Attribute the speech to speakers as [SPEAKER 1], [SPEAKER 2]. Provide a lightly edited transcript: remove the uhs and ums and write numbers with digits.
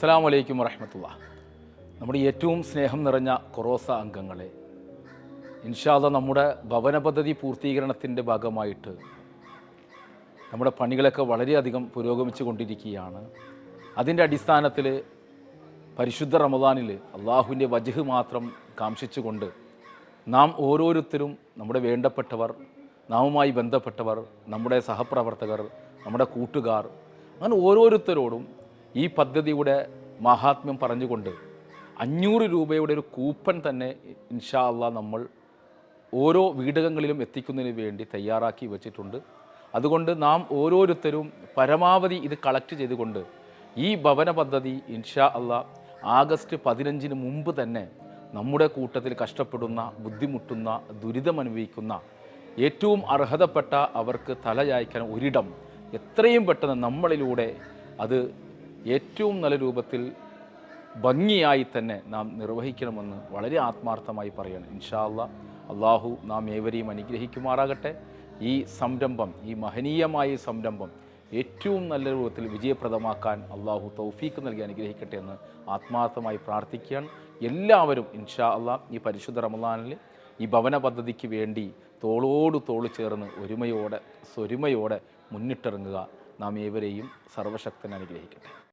[SPEAKER 1] അസ്സലാമു അലൈക്കും വറഹ്മത്തുള്ളാഹി. നമ്മുടെ ഏറ്റവും സ്നേഹം നിറഞ്ഞ കൊറോസ അംഗങ്ങളെ, ഇൻഷാ അല്ലാഹ് നമ്മുടെ ഭവന പദ്ധതി പൂർത്തീകരണത്തിൻ്റെ ഭാഗമായിട്ട് നമ്മുടെ പണികളൊക്കെ വളരെയധികം പുരോഗമിച്ചു കൊണ്ടിരിക്കുകയാണ്. അതിൻ്റെ അടിസ്ഥാനത്തിൽ പരിശുദ്ധ റമദാനിൽ അള്ളാഹുവിൻ്റെ വജ്ഹ് മാത്രം കാംക്ഷിച്ചുകൊണ്ട് നാം ഓരോരുത്തരും, നമ്മുടെ വേണ്ടപ്പെട്ടവർ, നാമുമായി ബന്ധപ്പെട്ടവർ, നമ്മുടെ സഹപ്രവർത്തകർ, നമ്മുടെ കൂട്ടുകാർ, അങ്ങനെ ഓരോരുത്തരോടും ഈ പദ്ധതിയുടെ മഹാത്മ്യം പറഞ്ഞുകൊണ്ട് 500 രൂപയുടെ ഒരു കൂപ്പൺ തന്നെ ഇൻഷാ അല്ലാഹ് നമ്മൾ ഓരോ വീടകങ്ങളിലും എത്തിക്കുന്നതിന് വേണ്ടി തയ്യാറാക്കി വെച്ചിട്ടുണ്ട്. അതുകൊണ്ട് നാം ഓരോരുത്തരും പരമാവധി ഇത് കളക്ട് ചെയ്തുകൊണ്ട് ഈ ഭവന പദ്ധതി ഇൻഷാ അല്ലാഹ് ആഗസ്റ്റ് 15 മുമ്പ് തന്നെ നമ്മുടെ കൂട്ടത്തിൽ കഷ്ടപ്പെടുന്ന, ബുദ്ധിമുട്ടുന്ന, ദുരിതമനുഭവിക്കുന്ന, ഏറ്റവും അർഹതപ്പെട്ട അവർക്ക് തലചായ്ക്കാൻ ഒരിടം എത്രയും പെട്ടെന്ന് നമ്മളിലൂടെ അത് ഏറ്റവും നല്ല രൂപത്തിൽ ഭംഗിയായി തന്നെ നാം നിർവഹിക്കണമെന്ന് വളരെ ആത്മാർത്ഥമായി പറയണം. ഇൻഷാ അല്ലാഹ് അള്ളാഹു നാം ഏവരെയും അനുഗ്രഹിക്കുമാറാകട്ടെ. ഈ സംരംഭം, ഈ മഹനീയമായ സംരംഭം ഏറ്റവും നല്ല രൂപത്തിൽ വിജയപ്രദമാക്കാൻ അള്ളാഹു തൗഫീക്ക് നൽകി അനുഗ്രഹിക്കട്ടെ എന്ന് ആത്മാർത്ഥമായി പ്രാർത്ഥിക്കുകയാണ്. എല്ലാവരും ഇൻഷാ അല്ലാഹ് ഈ പരിശുദ്ധ റമദാനിൽ ഈ ഭവന പദ്ധതിക്ക് വേണ്ടി തോളോട് തോൾ ചേർന്ന് ഒരുമയോടെ സ്വരുമയോടെ മുന്നിട്ടിറങ്ങുക. നാം ഏവരെയും സർവശക്തൻ അനുഗ്രഹിക്കട്ടെ.